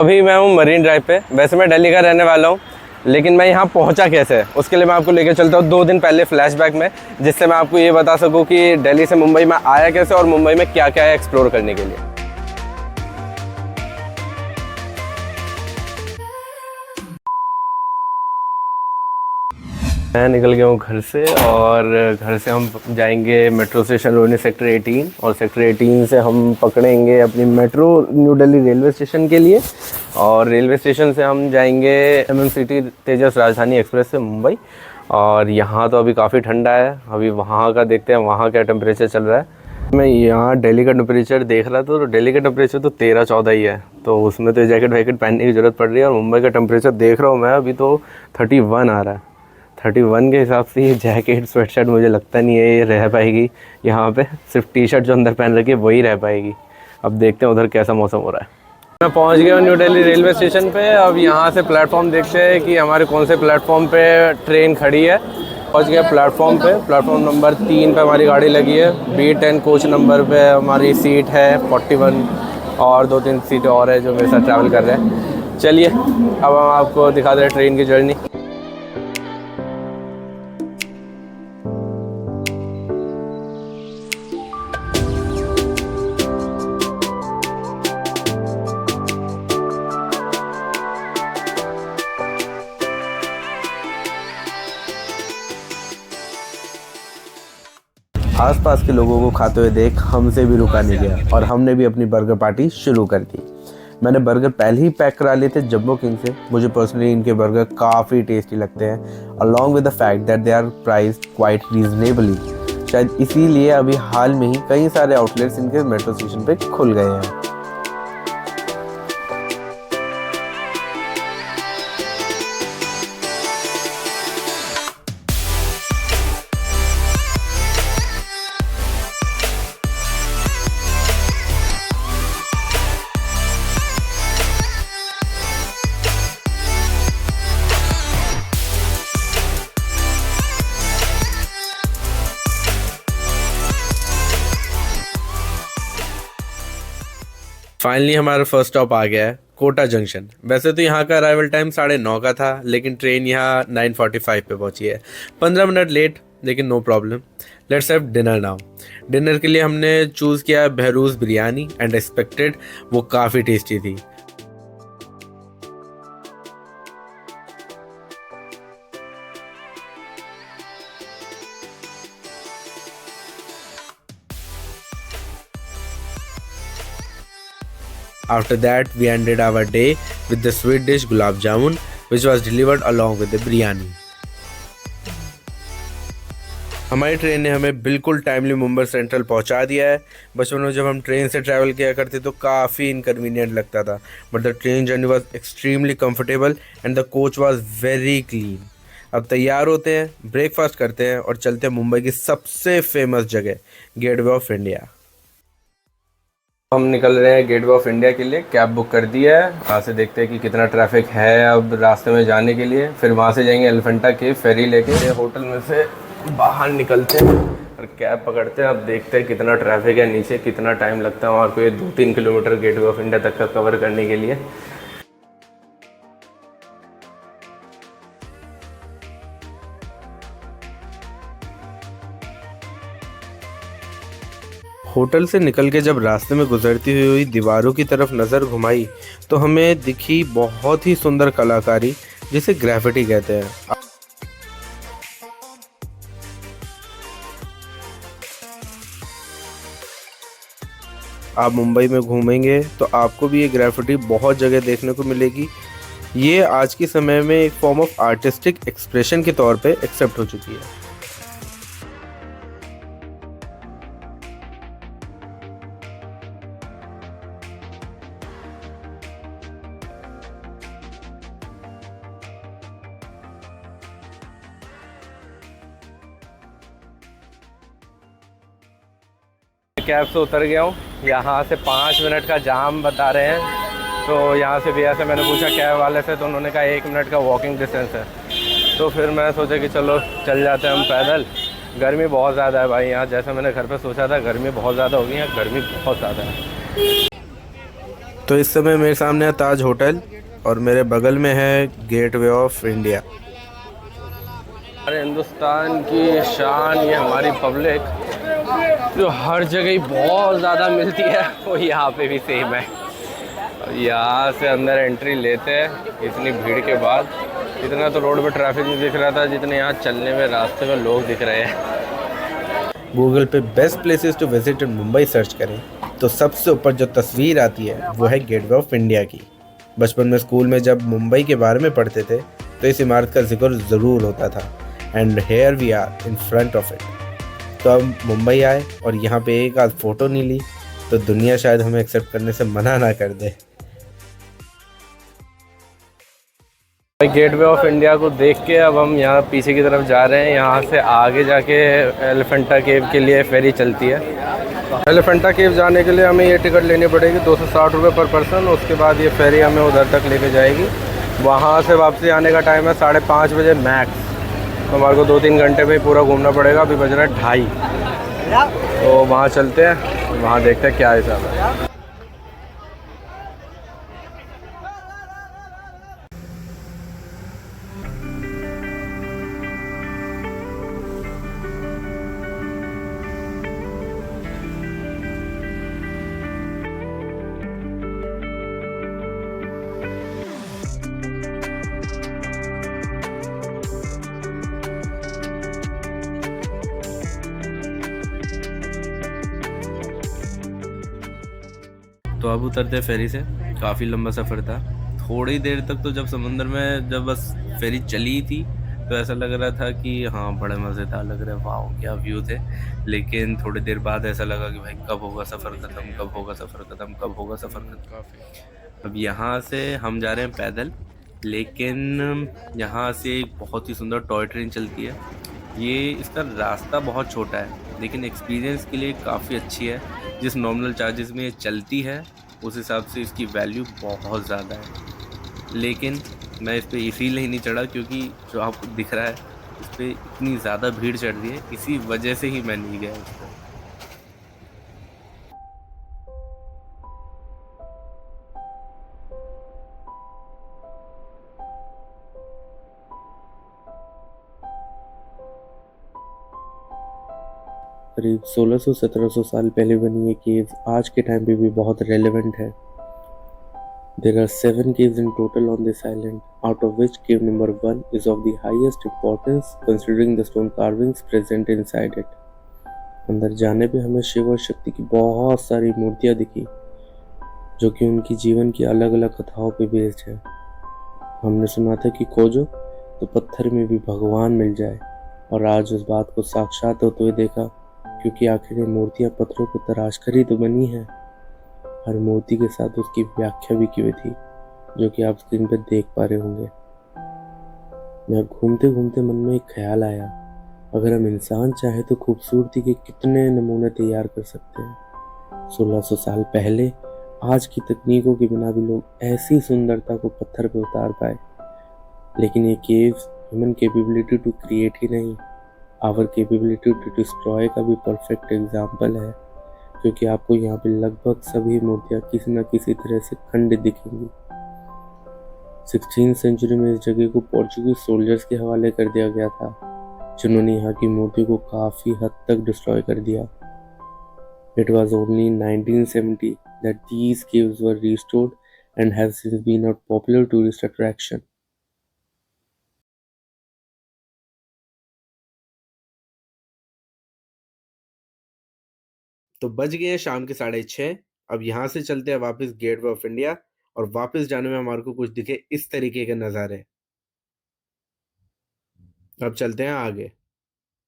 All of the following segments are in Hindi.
अभी मैं हूँ मरीन ड्राइव पे। वैसे मैं दिल्ली का रहने वाला हूँ, लेकिन मैं यहाँ पहुँचा कैसे उसके लिए मैं आपको लेकर चलता हूँ 2 दिन पहले फ्लैशबैक में, जिससे मैं आपको ये बता सकूँ कि दिल्ली से मुंबई में आया कैसे और मुंबई में क्या क्या है एक्सप्लोर करने के लिए। मैं निकल गया हूँ घर से और घर से हम जाएंगे मेट्रो स्टेशन रोहिणी सेक्टर 18 और सेक्टर 18 से हम पकड़ेंगे अपनी metro new Delhi railway station के लिए और रेलवे स्टेशन से हम जाएंगे MMCT तेजस राजधानी एक्सप्रेस से मुंबई। और यहाँ तो अभी काफ़ी ठंडा है, अभी वहाँ का देखते हैं वहाँ क्या टेम्परेचर चल रहा है। मैं यहाँ दिल्ली का टेम्परेचर देख रहा था तो दिल्ली का टेम्परेचर तो 13-14 ही है, तो उसमें तो जैकेट वैकेट पहनने की ज़रूरत पड़ रही है। और मुंबई का टेम्परेचर देख रहा हूँ मैं अभी तो 31 आ रहा है। 31 के हिसाब से ये जैकेट स्वेटशर्ट मुझे लगता नहीं है ये रह पाएगी यहाँ पे, सिर्फ टी-शर्ट जो अंदर पहन रखी है वही रह पाएगी। अब देखते हैं उधर कैसा मौसम हो रहा है। मैं पहुँच गया हूँ न्यू दिल्ली रेलवे स्टेशन पे। अब यहाँ से प्लेटफॉर्म देखते हैं कि हमारे कौन से प्लेटफॉर्म पे ट्रेन खड़ी है। पहुँच गया प्लेटफॉर्म पे, प्लेटफॉर्म नंबर 3 पे हमारी गाड़ी लगी है। B10 कोच नंबर पे हमारी सीट है 41 और 2-3 सीटें और है जो मेरे साथ ट्रैवल कर रहे हैं। चलिए अब हम आपको दिखा दे रहे ट्रेन की जर्नी। आसपास के लोगों को खाते हुए देख हमसे भी रुका नहीं गया और हमने भी अपनी बर्गर पार्टी शुरू कर दी। मैंने बर्गर पहले ही पैक करा लिए थे जंबो किंग से। मुझे पर्सनली इनके बर्गर काफ़ी टेस्टी लगते हैं, along with the fact that they are priced quite reasonably. शायद इसीलिए अभी हाल में ही कई सारे आउटलेट्स इनके मेट्रो स्टेशन पे खुल गए हैं। फाइनली हमारा फर्स्ट स्टॉप आ गया है कोटा जंक्शन। वैसे तो यहाँ का अराइवल टाइम 9:30 का था, लेकिन ट्रेन यहाँ 9:45 पे पहुँची है, 15 मिनट लेट, लेकिन no problem. Let's have dinner now. Dinner के लिए हमने चूज़ किया बहरूज बिरयानी एंड एक्सपेक्टेड वो काफ़ी टेस्टी थी। After that, we ended our day with the sweet dish gulab jamun, which was delivered along with the biryani. हमारी ट्रेन ने हमें बिल्कुल टाइमली मुंबई सेंट्रल पहुंचा दिया है। बचपन में जब हम ट्रेन से ट्रैवल किया करते तो काफ़ी इनकन्वीनियंट लगता था, but the train journey was extremely comfortable and the coach was very clean. अब तैयार होते हैं, ब्रेकफास्ट करते हैं और चलते हैं मुंबई की सबसे फेमस जगह गेटवे ऑफ इंडिया। हम निकल रहे हैं गेटवे ऑफ इंडिया के लिए, कैब बुक कर दी है। वहाँ से देखते हैं कि कितना ट्रैफिक है अब रास्ते में जाने के लिए। फिर वहाँ से जाएंगे एलिफेंटा केव फेरी लेके। होटल में से बाहर निकलते हैं और कैब पकड़ते हैं। अब देखते हैं कितना ट्रैफिक है नीचे, कितना टाइम लगता है और कोई 2-3 किलोमीटर गेटवे ऑफ इंडिया तक का कवर करने के लिए। होटल से निकल के जब रास्ते में गुजरती हुई दीवारों की तरफ नज़र घुमाई तो हमें दिखी बहुत ही सुंदर कलाकारी, जिसे ग्राफिटी कहते हैं। आप मुंबई में घूमेंगे तो आपको भी ये ग्राफिटी बहुत जगह देखने को मिलेगी। ये आज के समय में एक फॉर्म ऑफ आर्टिस्टिक एक्सप्रेशन के तौर पे एक्सेप्ट हो चुकी है। कैब से उतर गया हूँ, यहाँ से 5 मिनट का जाम बता रहे हैं। तो यहाँ से भैया से मैंने पूछा कैब वाले से, तो उन्होंने कहा 1 मिनट का वॉकिंग डिस्टेंस है। तो फिर मैं सोचा कि चलो चल जाते हैं हम पैदल। गर्मी बहुत ज़्यादा है भाई यहाँ, जैसे मैंने घर पे सोचा था गर्मी बहुत ज़्यादा होगी, यहाँ गर्मी बहुत ज़्यादा है। तो इस समय मेरे सामने है ताज होटल और मेरे बगल में है गेटवे ऑफ इंडिया। हमारे हिंदुस्तान की शान ये हमारी पब्लिक जो हर जगह ही बहुत ज़्यादा मिलती है, वो यहाँ पे भी सेम है। यहाँ से अंदर एंट्री लेते हैं इतनी भीड़ के बाद। इतना तो रोड पे ट्रैफिक नहीं दिख रहा था जितने यहाँ चलने में रास्ते में लोग दिख रहे हैं। गूगल पे best places to visit in Mumbai search करें तो सबसे ऊपर जो तस्वीर आती है वो है गेटवे ऑफ इंडिया की। बचपन में स्कूल में जब मुंबई के बारे में पढ़ते थे तो इस इमारत का जिक्र ज़रूर होता था। And here we are in front of it. तो अब मुंबई आए और यहाँ पे एक आध फ़ोटो नहीं ली तो दुनिया शायद हमें एक्सेप्ट करने से मना ना कर दे। गेटवे ऑफ इंडिया को देख के अब हम यहाँ पीछे की तरफ जा रहे हैं। यहाँ से आगे जाके एलिफेंटा केव के लिए फेरी चलती है। एलिफेंटा केव जाने के लिए हमें ये टिकट लेनी पड़ेगी 260 रुपये पर पर्सन। उसके बाद ये फेरी हमें उधर तक लेके जाएगी। वहाँ से वापसी आने का टाइम है 5:30 बजे मैक्स। तो हमारे को 2-3 घंटे में ही पूरा घूमना पड़ेगा। अभी बज रहा है 2:30। तो वहाँ चलते हैं, वहाँ देखते हैं क्या हिसाब है। तो अब उतरते फेरी से। काफ़ी लंबा सफ़र था। थोड़ी देर तक तो जब समुंदर में जब बस फेरी चली थी तो ऐसा लग रहा था कि हाँ बड़े मज़ेदार लग रहे, वाह क्या व्यू थे। लेकिन थोड़ी देर बाद ऐसा लगा कि भाई कब होगा सफ़र ख़त्म, कब होगा सफ़र ख़त्म, कब होगा सफ़र ख़त्म। अब यहाँ से हम जा रहे हैं पैदल, लेकिन यहाँ से एक बहुत ही सुंदर टॉय ट्रेन चलती है। ये इसका रास्ता बहुत छोटा है लेकिन एक्सपीरियंस के लिए काफ़ी अच्छी है। जिस नॉमिनल चार्जेस में ये चलती है उस हिसाब से इसकी वैल्यू बहुत ज़्यादा है। लेकिन मैं इस पर इसीलिए नहीं चढ़ा क्योंकि जो आपको दिख रहा है इस पर इतनी ज़्यादा भीड़ चढ़ रही है, इसी वजह से ही मैं नहीं गया इस पर। करीब 1600-1700 साल पहले बनी ये केव आज के टाइम पे भी बहुत रेलेवेंट है। There are 7 caves in total on this island, out of which cave number 1 is of the highest importance considering the stone carvings present inside it. अंदर जाने पे हमें शिव और शक्ति की बहुत सारी मूर्तियाँ दिखी जो कि उनकी जीवन की अलग अलग कथाओं पे बेस्ड है। हमने सुना था कि खोजो तो पत्थर में भी भगवान मिल जाए, और आज उस बात को साक्षात होते हुए देखा क्योंकि आखिर ये मूर्तियाँ पत्थरों को तराश कर ही तो बनी है। हर मूर्ति के साथ उसकी व्याख्या भी की हुई थी जो कि आप स्क्रीन पर देख पा रहे होंगे। मैं घूमते घूमते मन में एक ख्याल आया, अगर हम इंसान चाहे तो खूबसूरती के कितने नमूने तैयार कर सकते हैं। 1600 साल पहले आज की तकनीकों के बिना भी लोग ऐसी सुंदरता को पत्थर पे उतार पाए। लेकिन ये caves human capability to create ही नहीं, आवर कैपेबिलिटी टू डिस्ट्रॉय का भी परफेक्ट एग्जाम्पल है, क्योंकि आपको यहाँ पे लगभग सभी मूर्तियाँ किसी न किसी तरह से खंडित दिखेंगी। 16th सेंचुरी में इस जगह को पोर्चुगीज सोल्जर्स के हवाले कर दिया गया था जिन्होंने यहाँ की मूर्ति को काफ़ी हद तक डिस्ट्रॉय कर दिया। It was only in 1970 that these caves were restored and have since been a popular tourist attraction. तो बज गए हैं शाम के 6:30। अब यहाँ से चलते हैं वापस गेटवे ऑफ इंडिया, और वापस जाने में हमारे को कुछ दिखे इस तरीके के नज़ारे। अब चलते हैं आगे।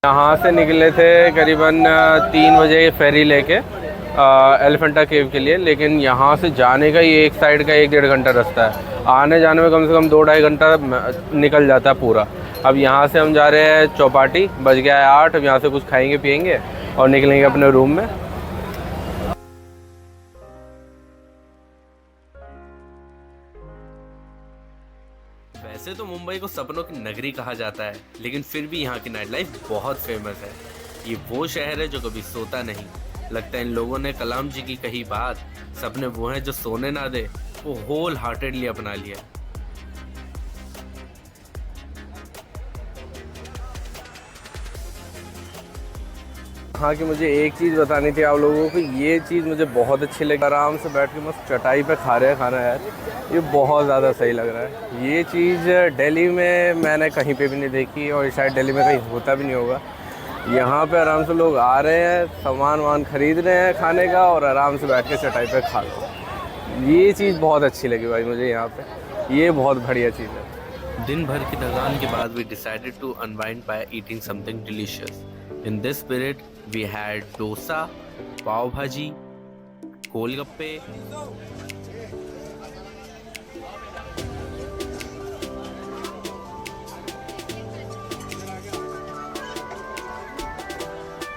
यहाँ से निकले थे करीबन 3 बजे फेरी लेके एलिफेंटा केव के लिए, लेकिन यहाँ से जाने का ही एक साइड का 1-1.5 घंटा रास्ता है। आने जाने में कम से कम 2-2.5 घंटा निकल जाता है पूरा। अब यहाँ से हम जा रहे हैं चौपाटी, बज गया है 8। अब यहाँ से कुछ खाएंगे पिएंगे और निकलेंगे अपने रूम में। वैसे तो मुंबई को सपनों की नगरी कहा जाता है, लेकिन फिर भी यहाँ की नाइट लाइफ बहुत फेमस है। ये वो शहर है जो कभी सोता नहीं। लगता है इन लोगों ने कलाम जी की कही बात, सपने वो हैं जो सोने ना दे को होल हार्टेडली अपना लिया। हाँ कि मुझे एक चीज़ बतानी थी आप लोगों को, ये चीज़ मुझे बहुत अच्छी लगी। आराम से बैठ के मस्त चटाई पे खा रहे हैं खाना यार, ये बहुत ज़्यादा सही लग रहा है। ये चीज़ दिल्ली में मैंने कहीं पे भी नहीं देखी और शायद दिल्ली में कहीं होता भी नहीं होगा। यहाँ पे आराम से लोग आ रहे हैं, सामान वामान खरीद रहे हैं खाने का और आराम से बैठ के चटाई पे खा रहे हैं। ये चीज़ बहुत अच्छी लगी भाई मुझे यहाँ पे, ये बहुत बढ़िया चीज़ है। दिन भर की थकान के बाद we decided to unwind by eating something delicious. In this spirit we had dosa, pav bhaji, golgappe,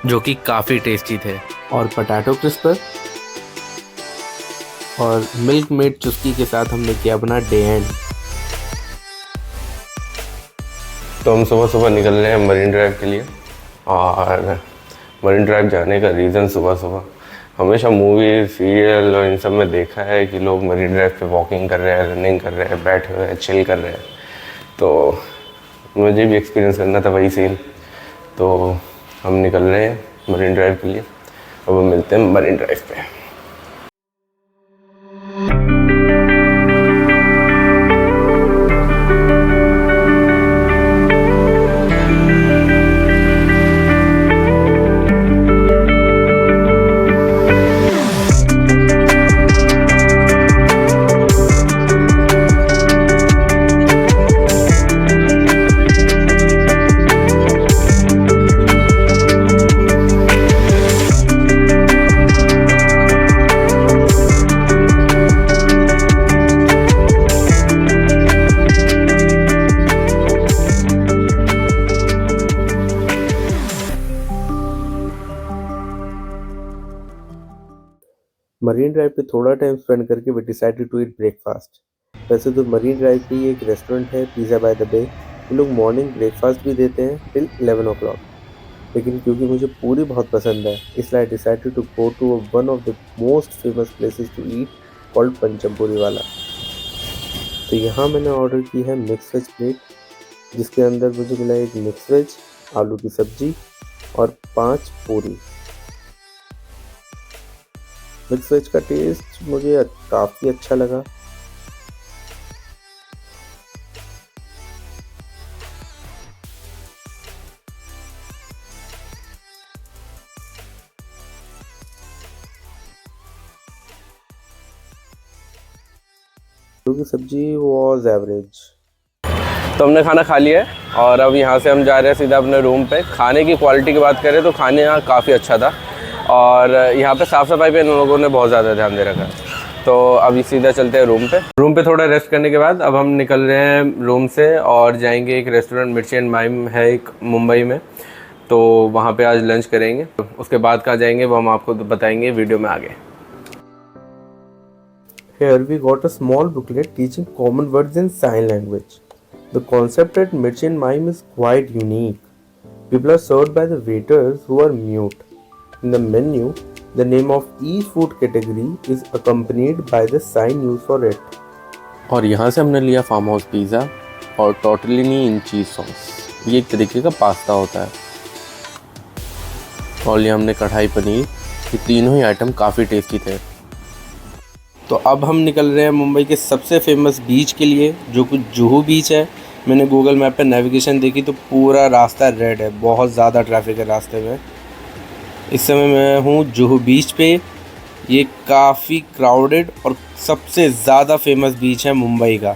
जो कि काफ़ी टेस्टी थे, और पोटैटो क्रिस्पर और मिल्क मेड चुस्की के साथ हमने किया अपना डे एंड। तो हम सुबह सुबह निकल रहे हैं मरीन ड्राइव के लिए। और मरीन ड्राइव जाने का रीज़न सुबह सुबह, हमेशा मूवी सीरियल और इन सब में देखा है कि लोग मरीन ड्राइव पे वॉकिंग कर रहे हैं, रनिंग कर रहे हैं, बैठे हुए हैं, चिल कर रहे हैं। तो मुझे भी एक्सपीरियंस करना था वही सीन, तो हम निकल रहे हैं मरीन ड्राइव के लिए। अब हम मिलते हैं मरीन ड्राइव पे। मरीन ड्राइव पे थोड़ा टाइम स्पेंड करके we decided to eat breakfast. वैसे तो मरीन ड्राइव पे ही एक रेस्टोरेंट है पिज़्ज़ा बाय द बे, ये लोग मॉर्निंग ब्रेकफास्ट भी देते हैं टिल 11 o'clock। लेकिन क्योंकि मुझे पूरी बहुत पसंद है इसलिए I decided to go to one of the most famous places to eat called Panchampuri वाला। तो यहाँ मैंने ऑर्डर की है मिक्स वेज प्लेट, जिसके अंदर मुझे मिला एक मिक्स वेज, आलू की सब्जी और 5 पूरी। मिक्स वेज का टेस्ट मुझे काफ़ी अच्छा लगा। आलू की सब्जी वॉज एवरेज। तो हमने खाना खा लिया है और अब यहाँ से हम जा रहे हैं सीधा अपने रूम पे। खाने की क्वालिटी की बात करें तो खाने यहाँ काफ़ी अच्छा था और यहाँ पे साफ़ सफाई पे इन लोगों ने बहुत ज़्यादा ध्यान दे रखा है। तो अभी सीधा चलते हैं रूम पे। रूम पे थोड़ा रेस्ट करने के बाद अब हम निकल रहे हैं रूम से और जाएंगे एक रेस्टोरेंट, मिर्ची एंड माइम है एक मुंबई में, तो वहाँ पे आज लंच करेंगे। उसके बाद कहाँ जाएंगे वो हम आपको बताएंगे वीडियो में आगे। Here we got a small booklet teaching common words in sign language. The concept at Mirchi and Mime is quite unique. People are served by the waiters who are mute. In the menu, the name of each food category is accompanied by the sign used for it. और यहाँ से हमने लिया फार्म हाउस पिज़्ज़ा और टॉर्टेलिनी इन चीज़ सॉस, ये एक तरीके का पास्ता होता है। और ये हमने कढ़ाई पनीर, ये तीनों ही आइटम काफ़ी टेस्टी थे। तो अब हम निकल रहे हैं मुंबई के सबसे फेमस बीच के लिए, जो कि जुहू बीच है। मैंने गूगल मैप पे नेविगेशन देखी तो पूरा रास्ता रेड है, बहुत ज़्यादा ट्रैफिक है रास्ते में। इस समय मैं हूँ जुहू बीच पे। ये काफ़ी क्राउडेड और सबसे ज़्यादा फेमस बीच है मुंबई का।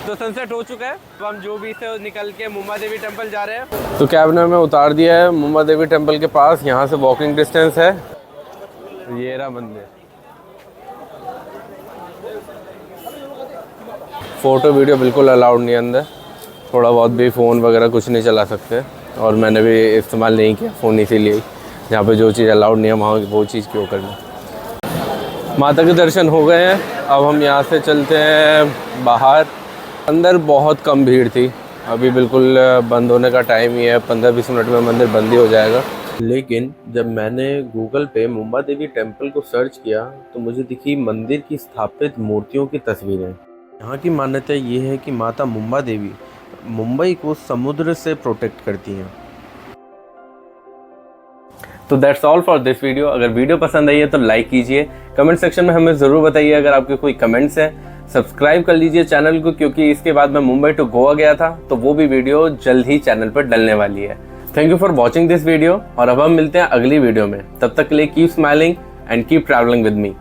तो सनसेट हो चुका है, तो हम जो भी से निकल के मुंबा देवी टेम्पल जा रहे हैं। तो कैब ने हमें उतार दिया है मुंबा देवी टेम्पल के पास, यहाँ से वॉकिंग डिस्टेंस है। ये रहा मंदिर। फ़ोटो वीडियो बिल्कुल अलाउड नहीं है अंदर, थोड़ा बहुत भी फ़ोन वगैरह कुछ नहीं चला सकते, और मैंने भी इस्तेमाल नहीं किया फ़ोन, इसीलिए जहाँ पे जो चीज़ अलाउड नहीं है वहाँ वो चीज़ क्यों करना। माता के दर्शन हो गए हैं, अब हम यहाँ से चलते हैं बाहर। अंदर बहुत कम भीड़ थी, अभी बिल्कुल बंद होने का टाइम ही है, 15-20 मिनट में मंदिर बंद ही हो जाएगा। लेकिन जब मैंने गूगल पे मुंबा देवी टेम्पल को सर्च किया तो मुझे दिखी मंदिर की स्थापित मूर्तियों की तस्वीरें। यहाँ की मान्यता ये है कि माता मुंबा देवी मुंबई को समुद्र से प्रोटेक्ट करती हैं। तो that's all for this video. अगर वीडियो पसंद आई है तो लाइक कीजिए, कमेंट सेक्शन में हमें ज़रूर बताइए अगर आपके कोई कमेंट्स हैं। सब्सक्राइब कर लीजिए चैनल को, क्योंकि इसके बाद मैं मुंबई टू गोवा गया था, तो वो भी वीडियो जल्द ही चैनल पर डलने वाली है। Thank you for watching this video, और अब हम मिलते हैं अगली वीडियो में। तब तक के लिए keep smiling and keep travelling with me.